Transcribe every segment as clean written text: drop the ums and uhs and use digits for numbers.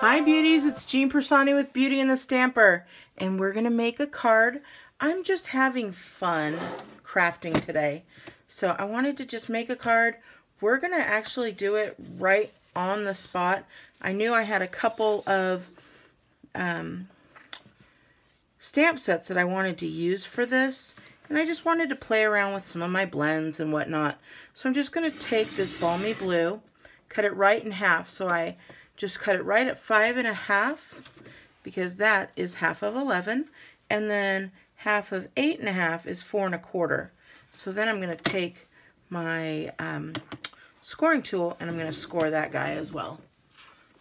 Hi beauties, it's Jean Piersanti with Beauty and the Stamper, and we're going to make a card. I'm just having fun crafting today, so I wanted to just make a card. We're going to actually do it right on the spot. I knew I had a couple of stamp sets that I wanted to use for this, and I just wanted to play around with some of my blends and whatnot. So I'm just going to take this balmy blue, cut it right in half. So I just cut it right at 5 1/2 because that is half of 11, and then half of 8 1/2 is 4 1/4. So then I'm going to take my scoring tool and I'm going to score that guy as well.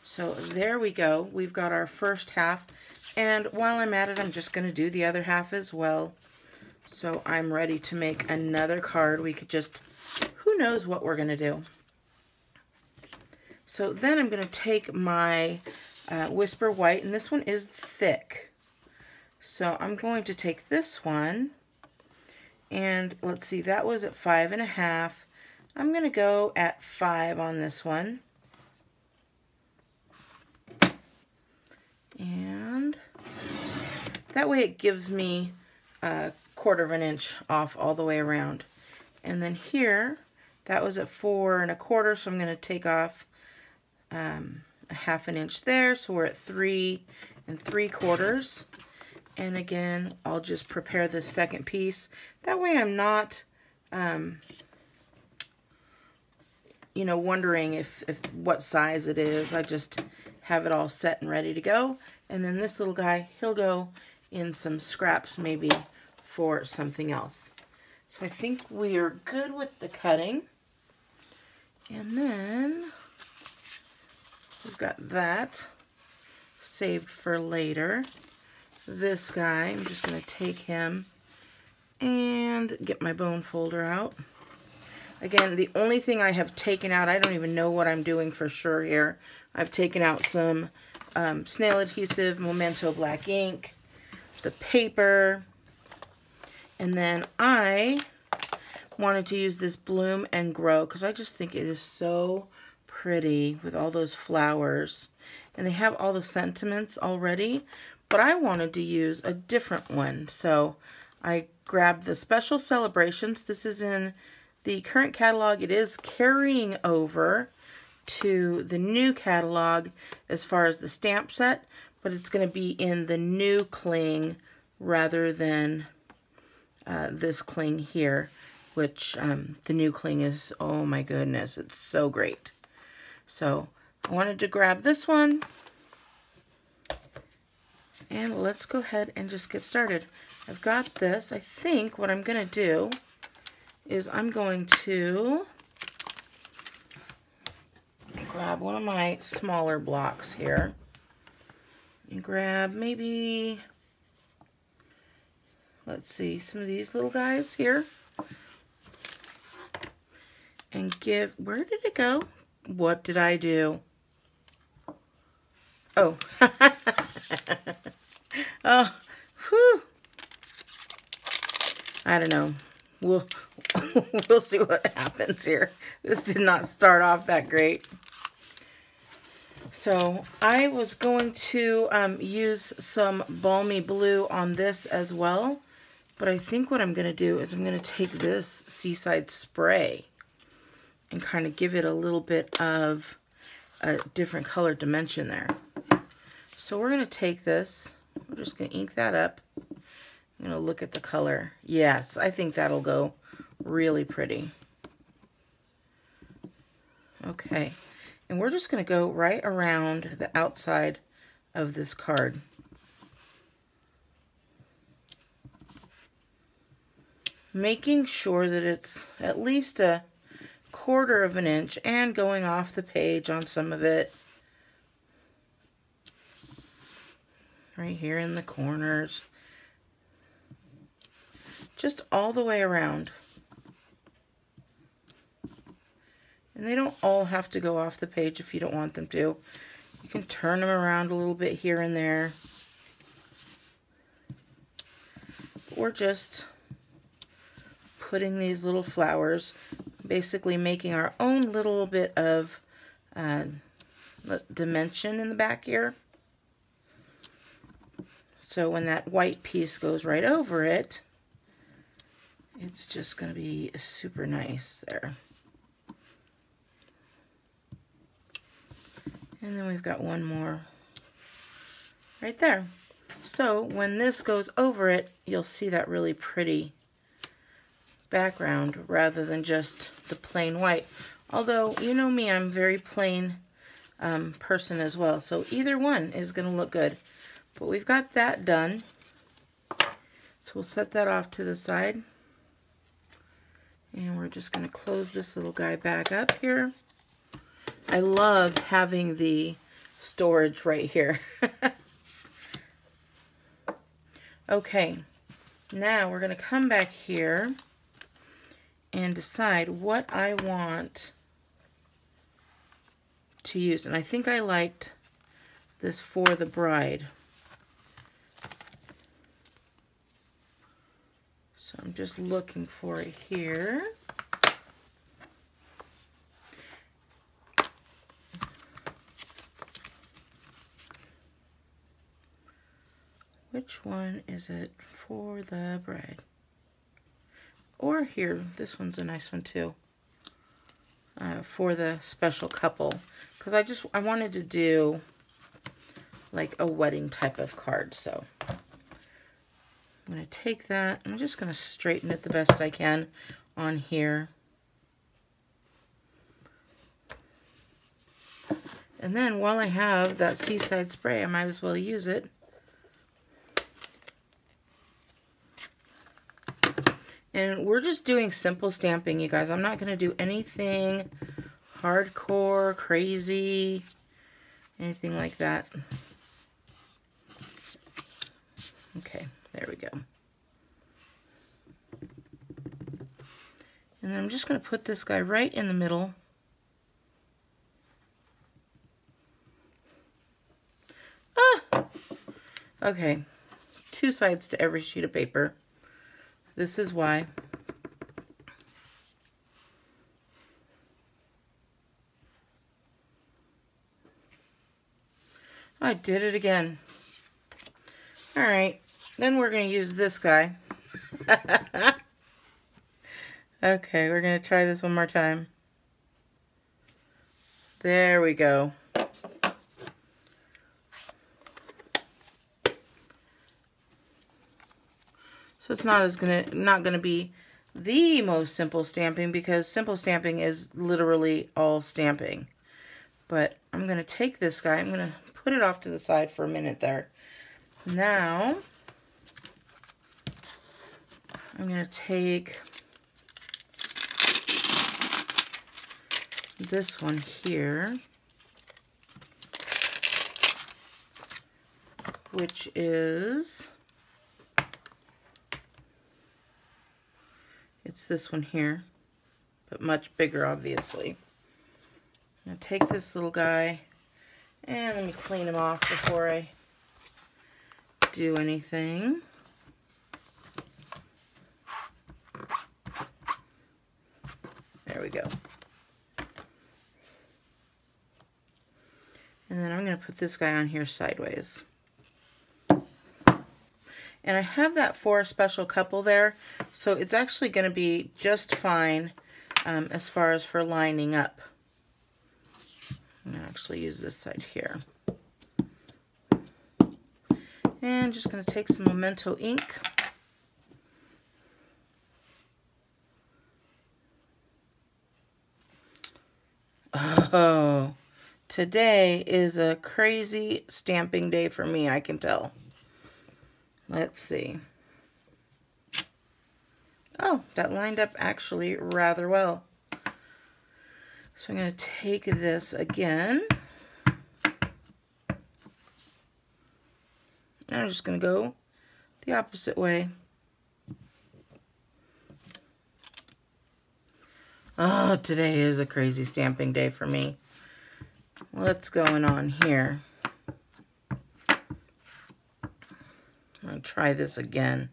So there we go. We've got our first half, and while I'm at it, I'm just going to do the other half as well. So I'm ready to make another card. We could just, who knows what we're going to do. So then I'm going to take my Whisper White, and this one is thick. So I'm going to take this one, and let's see, that was at 5 1/2. I'm going to go at 5 on this one. And that way it gives me a 1/4 inch off all the way around. And then here, that was at 4 1/4, so I'm going to take off a 1/2 inch there, so we're at 3 3/4. And again, I'll just prepare this second piece. That way I'm not, you know, wondering if what size it is. I just have it all set and ready to go. And then this little guy, he'll go in some scraps maybe for something else. So I think we are good with the cutting. And then we've got that saved for later. This guy, I'm just going to take him and get my bone folder out. Again, the only thing I have taken out, I don't even know what I'm doing for sure here. I've taken out some snail adhesive, Memento black ink, the paper, and then I wanted to use this Bloom and Grow because I just think it is so pretty with all those flowers, and they have all the sentiments already, but I wanted to use a different one. So I grabbed the Special Celebrations. This is in the current catalog. It is carrying over to the new catalog as far as the stamp set, but it's going to be in the new cling rather than this cling here, which the new cling is, oh my goodness, it's so great. So I wanted to grab this one, and let's go ahead and just get started. I've got this. I think what I'm going to do is I'm going to grab one of my smaller blocks here and grab maybe, let's see, some of these little guys here, and give, where did it go? What did I do? Oh, oh, whew. I don't know. We'll see what happens here. This did not start off that great. So I was going to use some balmy blue on this as well, but I think what I'm going to do is I'm going to take this Seaside Spray and kind of give it a little bit of a different color dimension there. So we're going to take this, we're just going to ink that up. I'm going to look at the color. Yes, I think that'll go really pretty. Okay, and we're just going to go right around the outside of this card. Making sure that it's at least a 1/4 inch and going off the page on some of it. Right here in the corners. Just all the way around. And they don't all have to go off the page if you don't want them to. You can turn them around a little bit here and there. Or just putting these little flowers, basically making our own little bit of dimension in the back here. So when that white piece goes right over it, it's just going to be super nice there. And then we've got one more right there. So when this goes over it, you'll see that really pretty background rather than just the plain white. Although, you know me, I'm a very plain person as well. So either one is going to look good. But we've got that done. So we'll set that off to the side. And we're just going to close this little guy back up here. I love having the storage right here. Okay, now we're going to come back here and decide what I want to use. And I think I liked this For the Bride. So I'm just looking for it here. Which one is it? For the Bride. Or here, this one's a nice one too. For the Special Couple. Because I wanted to do like a wedding type of card. So I'm going to take that. I'm just going to straighten it the best I can on here. And then while I have that Seaside spray, I might as well use it. And we're just doing simple stamping, you guys. I'm not going to do anything hardcore, crazy, anything like that. Okay, there we go. And then I'm just going to put this guy right in the middle. Ah! Okay, 2 sides to every sheet of paper. This is why. I did it again. All right, then we're going to use this guy. Okay, we're going to try this one more time. There we go. So it's not going to be the most simple stamping, because simple stamping is literally all stamping. But I'm going to take this guy, I'm going to put it off to the side for a minute there. Now, I'm going to take this one here, which is, it's this one here, but much bigger, obviously. I'm going to take this little guy, and let me clean him off before I do anything. There we go. And then I'm going to put this guy on here sideways. And I have that For Special Couple there, so it's actually going to be just fine as far as for lining up. I'm going to actually use this side here. And I'm just going to take some Memento ink. Oh, today is a crazy stamping day for me, I can tell. Let's see. Oh, that lined up actually rather well. So I'm going to take this again. And I'm just going to go the opposite way. Oh, today is a crazy stamping day for me. What's going on here? I'm going to try this again.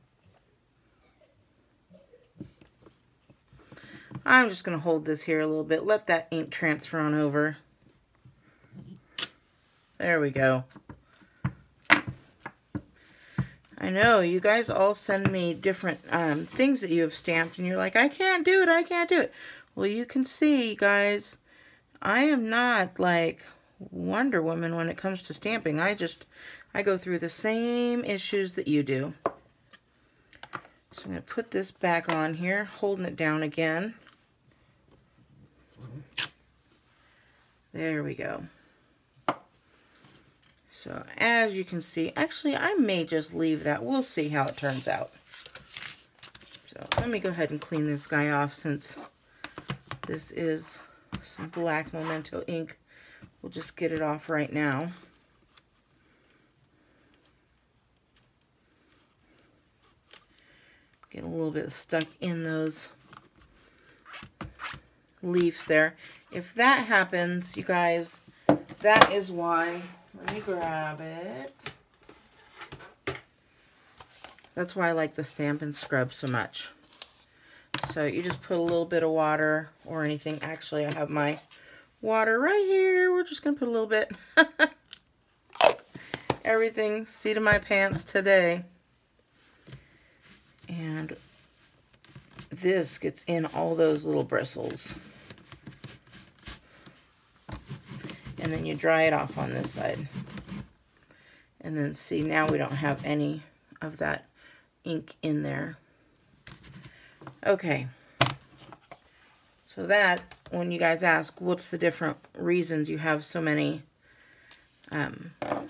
I'm just going to hold this here a little bit, let that ink transfer on over. There we go. I know, you guys all send me different things that you have stamped, and you're like, I can't do it, I can't do it. Well, you can see, guys, I am not like Wonder Woman when it comes to stamping. I go through the same issues that you do. So I'm going to put this back on here, holding it down again. There we go. So as you can see, actually I may just leave that. We'll see how it turns out. So let me go ahead and clean this guy off since this is some black Memento ink. We'll just get it off right now. Get a little bit stuck in those leaves there. If that happens, you guys, that is why. Let me grab it. That's why I like the Stampin' Scrub so much. So you just put a little bit of water or anything. Actually, I have my water right here. We're just going to put a little bit. Everything, seat of my pants today. And this gets in all those little bristles. And then you dry it off on this side. And then see, now we don't have any of that ink in there. Okay. So that, when you guys ask, what's the different reasons you have so many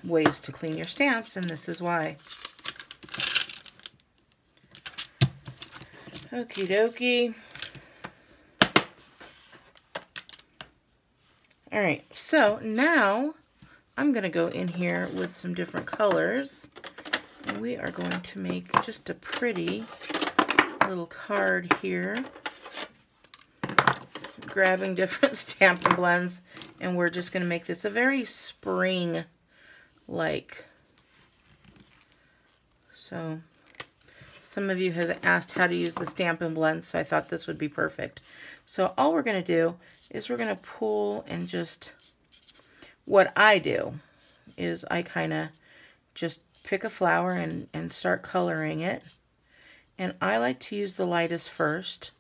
ways to clean your stamps, and this is why. Okie dokie. Alright, so now I'm going to go in here with some different colors, and we are going to make just a pretty little card here, grabbing different Stampin' blends, and we're just going to make this a very spring-like. So some of you has asked how to use the Stampin' blend, so I thought this would be perfect. So all we're going to do is we're going to pull and just, what I do is I kind of just pick a flower and start coloring it. And I like to use the lightest first.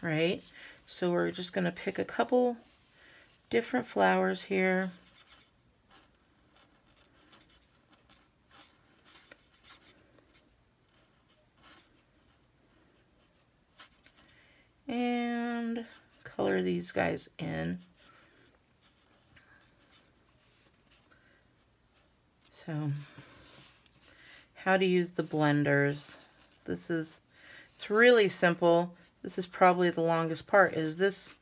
Right? So we're just going to pick a couple different flowers here. And color these guys in. So, how to use the blenders. It's really simple. This is probably the longest part, is this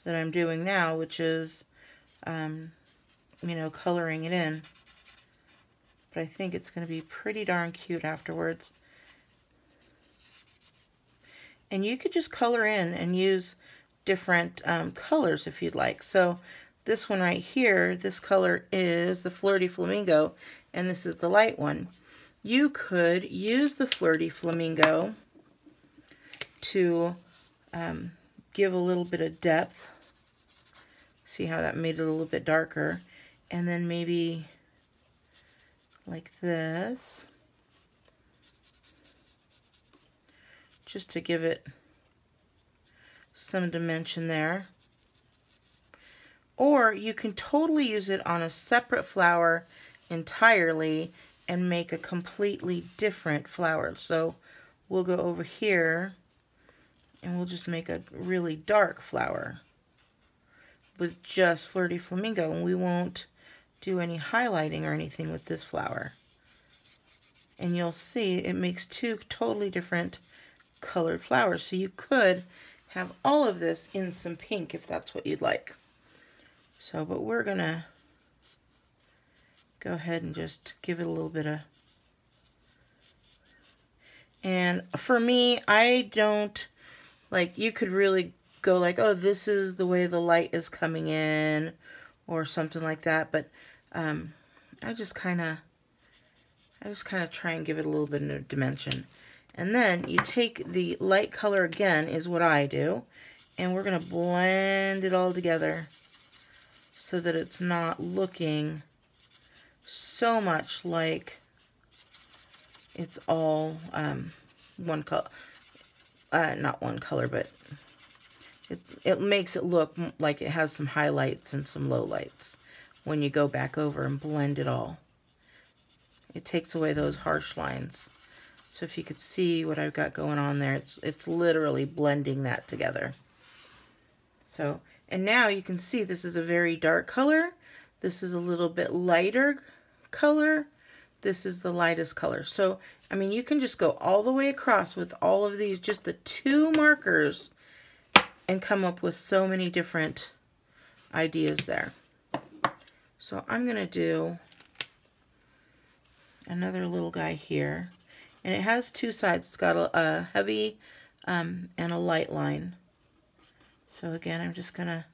that I'm doing now, which is, you know, coloring it in. But I think it's going to be pretty darn cute afterwards. And you could just color in and use different colors if you'd like. So this one right here, this color is the Flirty Flamingo, and this is the light one. You could use the Flirty Flamingo to give a little bit of depth. See how that made it a little bit darker. And then maybe like this, just to give it some dimension there. Or you can totally use it on a separate flower entirely and make a completely different flower. So we'll go over here and we'll just make a really dark flower with just Flirty Flamingo, and we won't do any highlighting or anything with this flower. And you'll see it makes two totally different colored flowers. So you could have all of this in some pink if that's what you'd like. So, but we're gonna go ahead and just give it a little bit of, and for me, I don't, like, you could really go like, oh, this is the way the light is coming in or something like that, but I just kind of try and give it a little bit of dimension. And then you take the light color again, is what I do, and we're going to blend it all together so that it's not looking so much like it's all one color. Not one color, but it makes it look like it has some highlights and some lowlights when you go back over and blend it all. It takes away those harsh lines. So if you could see what I've got going on there, it's literally blending that together. So, and now you can see this is a very dark color. This is a little bit lighter color. This is the lightest color. So, I mean, you can just go all the way across with all of these, just the 2 markers, and come up with so many different ideas there. So I'm going to do another little guy here. And it has 2 sides. It's got a heavy and a light line. So again, I'm just going to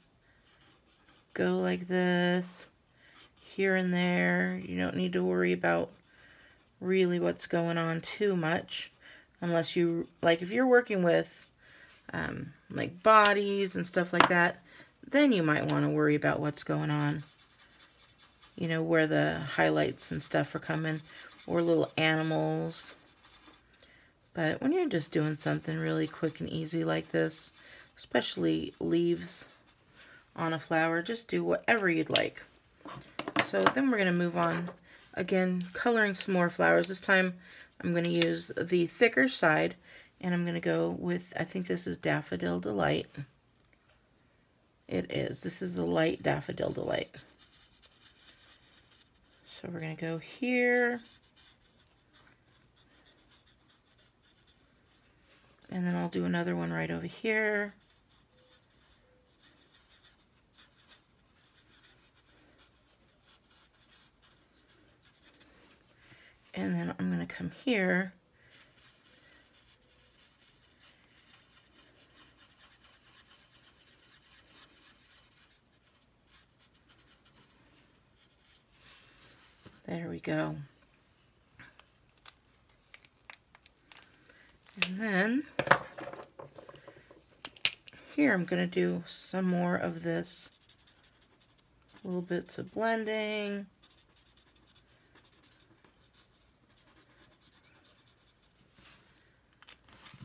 go like this, here and there. You don't need to worry about really what's going on too much, unless you, like if you're working with like bodies and stuff like that, then you might want to worry about what's going on, you know, where the highlights and stuff are coming, or little animals. But when you're just doing something really quick and easy like this, especially leaves on a flower, just do whatever you'd like. So then we're going to move on. Again, coloring some more flowers. This time I'm going to use the thicker side, and I'm going to go with, I think this is Daffodil Delight. It is. This is the light Daffodil Delight. So we're going to go here. And then I'll do another one right over here. And then I'm going to come here. There we go. And then here I'm going to do some more of this. Little bits of blending.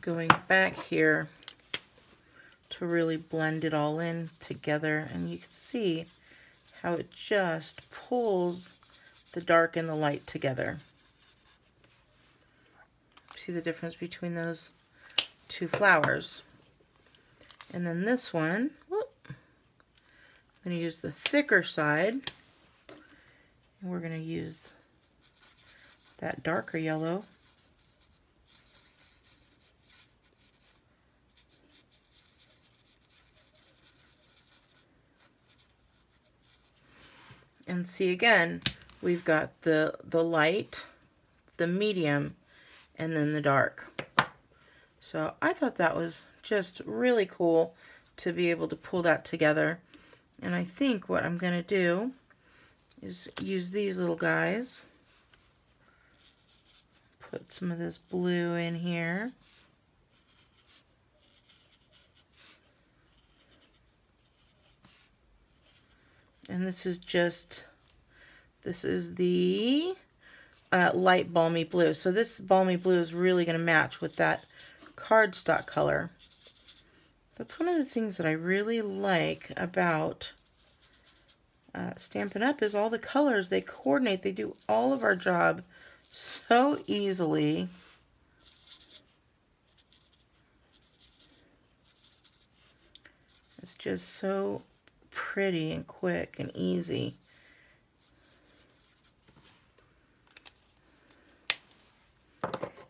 Going back here to really blend it all in together, and you can see how it just pulls the dark and the light together. See the difference between those 2 flowers. And then this one, whoop, I'm going to use the thicker side, and we're going to use that darker yellow. And see, again, we've got the light, the medium, and then the dark. So I thought that was just really cool to be able to pull that together. And I think what I'm going to do is use these little guys. Put some of this blue in here. And this is the light balmy blue. So this balmy blue is really going to match with that cardstock color. That's one of the things that I really like about Stampin' Up! Is all the colors. They coordinate. They do all of our job so easily. It's just so pretty and quick and easy.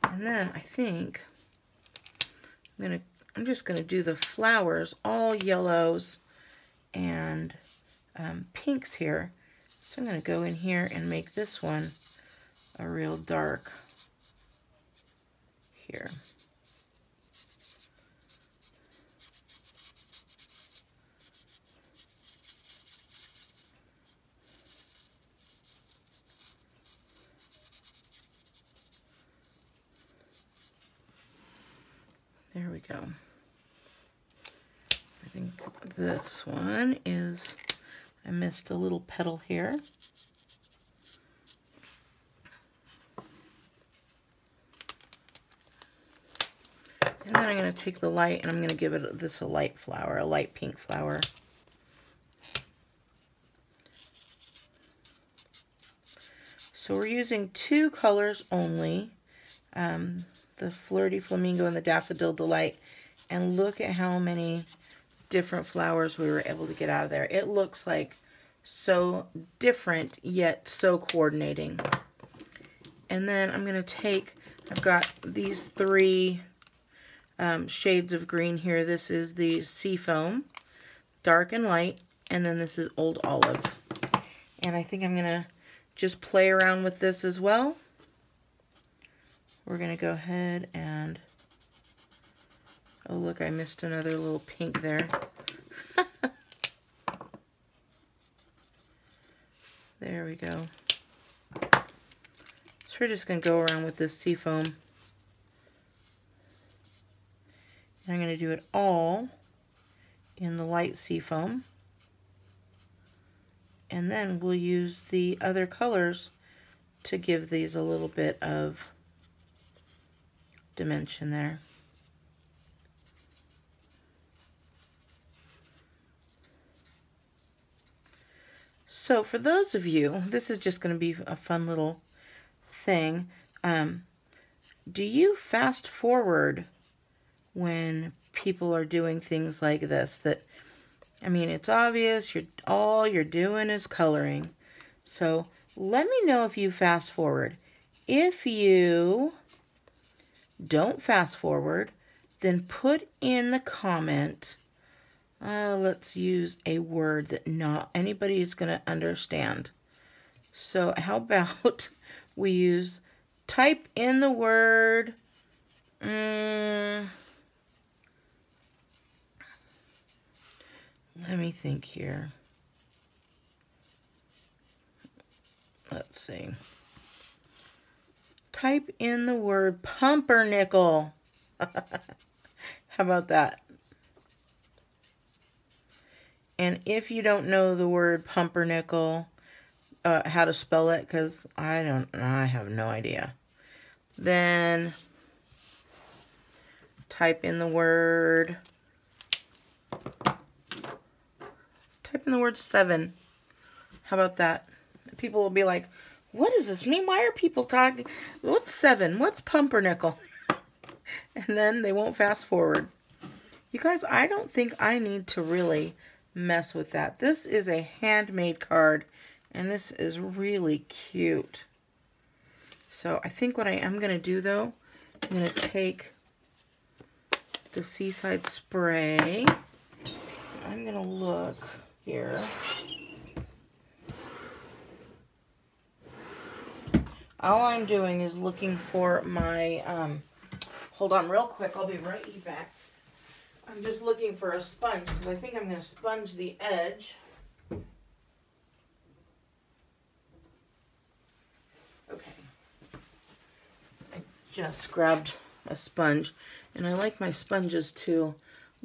And then I think I'm just gonna do the flowers, all yellows and pinks here. So I'm gonna go in here and make this one a real dark here. There we go. think this one is, I missed a little petal here. And then I'm going to take the light and I'm going to give it this a light flower, a light pink flower. So we're using 2 colors only, the Flirty Flamingo and the Daffodil Delight. And look at how many different flowers we were able to get out of there. It looks like so different, yet so coordinating. And then I'm going to take, I've got these 3 shades of green here. This is the Seafoam, dark and light, and then this is Old Olive. And I think I'm going to just play around with this as well. We're going to go ahead and, oh look, I missed another little pink there. There we go. So we're just going to go around with this Seafoam. And I'm going to do it all in the light Seafoam. And then we'll use the other colors to give these a little bit of dimension there. So for those of you, this is just going to be a fun little thing. Do you fast forward when people are doing things like this? That, I mean, it's obvious all you're doing is coloring. So let me know if you fast forward. If you don't fast forward, then put in the comment, let's use a word that not anybody is going to understand. So how about we use, type in the word, let me think here. Let's see. Type in the word pumpernickel. How about that? And if you don't know the word pumpernickel, how to spell it, because I have no idea, then type in the word 7. How about that? People will be like, what does this mean? Why are people talking? What's 7? What's pumpernickel? And then they won't fast forward. You guys, I don't think I need to really mess with that. This is a handmade card, and this is really cute. So I think what I am going to do, though, I'm going to take the Seaside Spray. I'm going to look here. All I'm doing is looking for my, hold on real quick, I'll be right back. I'm just looking for a sponge because I think I'm going to sponge the edge. Okay. I just grabbed a sponge, and I like my sponges to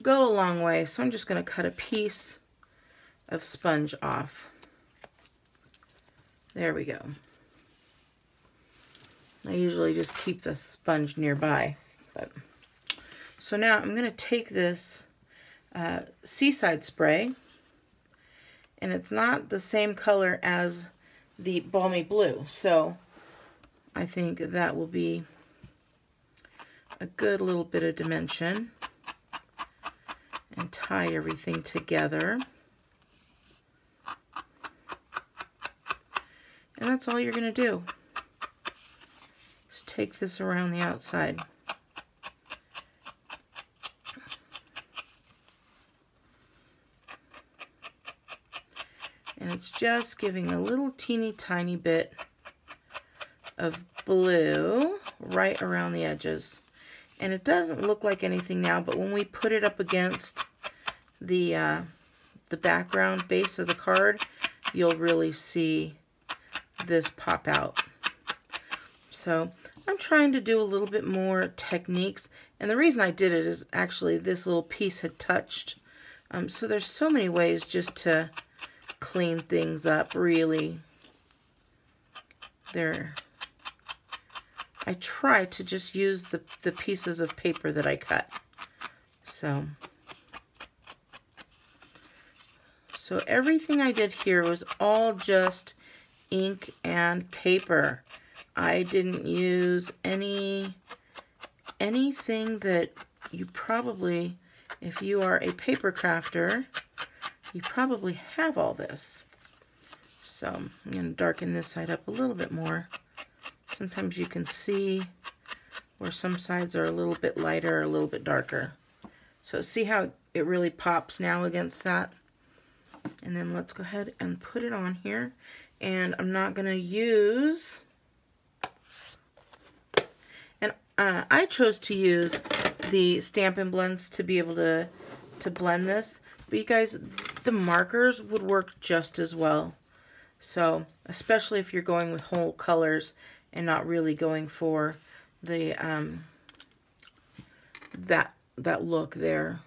go a long way, so I'm just going to cut a piece of sponge off. There we go. I usually just keep the sponge nearby. So now I'm going to take this Seaside Spray, and it's not the same color as the Balmy Blue, so I think that will be a good little bit of dimension, and tie everything together. And that's all you're going to do. Just take this around the outside. And it's just giving a little teeny tiny bit of blue right around the edges. And it doesn't look like anything now, but when we put it up against the background base of the card, you'll really see this pop out. So I'm trying to do a little bit more techniques, and the reason I did it is actually this little piece had touched So there's so many ways just to clean things up, really. I try to just use the pieces of paper that I cut. So everything I did here was all just ink and paper. I didn't use anything that you probably, if you are a paper crafter, you probably have all this. So I'm going to darken this side up a little bit more. Sometimes you can see where some sides are a little bit lighter or a little bit darker. So see how it really pops now against that? And then let's go ahead and put it on here. And I'm not going to use... And I chose to use the Stampin' blends to be able to blend this. But you guys, the markers would work just as well. So, especially if you're going with whole colors and not really going for the that look there.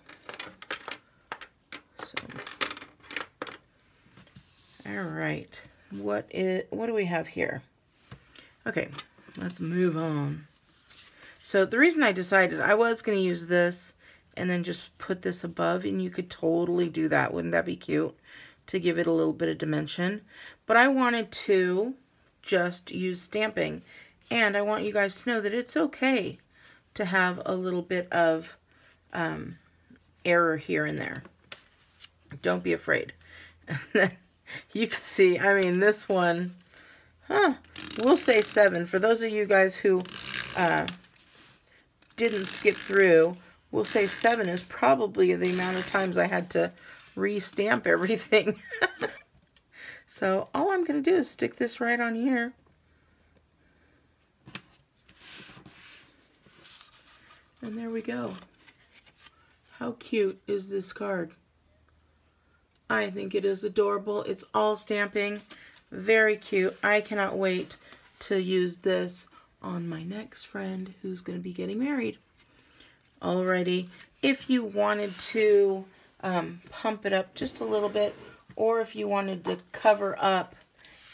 So, all right, what do we have here? Okay, let's move on. So the reason I decided I was going to use this and then just put this above, and you could totally do that. Wouldn't that be cute? To give it a little bit of dimension. But I wanted to just use stamping. And I want you guys to know that it's okay to have a little bit of error here and there. Don't be afraid. You can see, I mean, this one, we'll say 7. For those of you guys who didn't skip through, we'll say 7 is probably the amount of times I had to re-stamp everything. So all I'm going to do is stick this right on here. And there we go. How cute is this card? I think it is adorable. It's all stamping. Very cute. I cannot wait to use this on my next friend who's going to be getting married. Alrighty. If you wanted to pump it up just a little bit, or if you wanted to cover up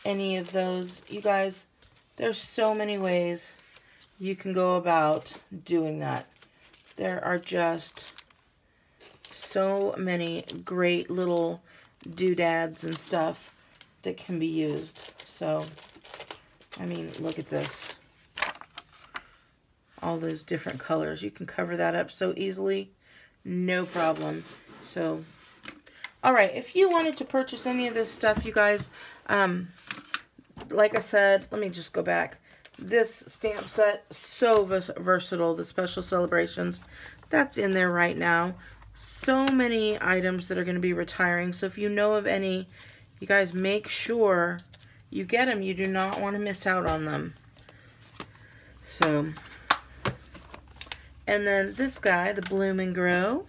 any of those, you guys, there's so many ways you can go about doing that. There are just so many great little doodads and stuff that can be used. So, I mean, look at this. All those different colors. You can cover that up so easily. No problem. So, alright, if you wanted to purchase any of this stuff, you guys, like I said, let me just go back. This stamp set, so versatile. The special celebrations, that's in there right now. So many items that are going to be retiring. So if you know of any, you guys make sure you get them. You do not want to miss out on them. So, and then this guy, the Bloom and Grow,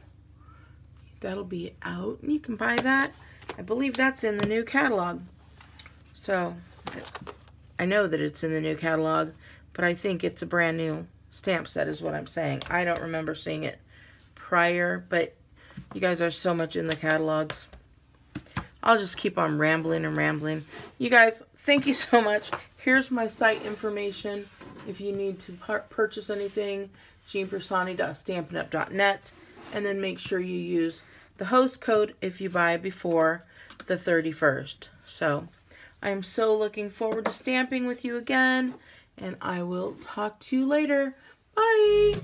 that'll be out. You can buy that. I believe that's in the new catalog. So, I know that it's in the new catalog, but I think it's a brand new stamp set is what I'm saying. I don't remember seeing it prior, but you guys are so much in the catalogs. I'll just keep on rambling and rambling. You guys, thank you so much. Here's my site information if you need to purchase anything. jeanpiersanti.stampinup.net, and then make sure you use the host code if you buy before the 31st. So, I am so looking forward to stamping with you again, and I will talk to you later. Bye!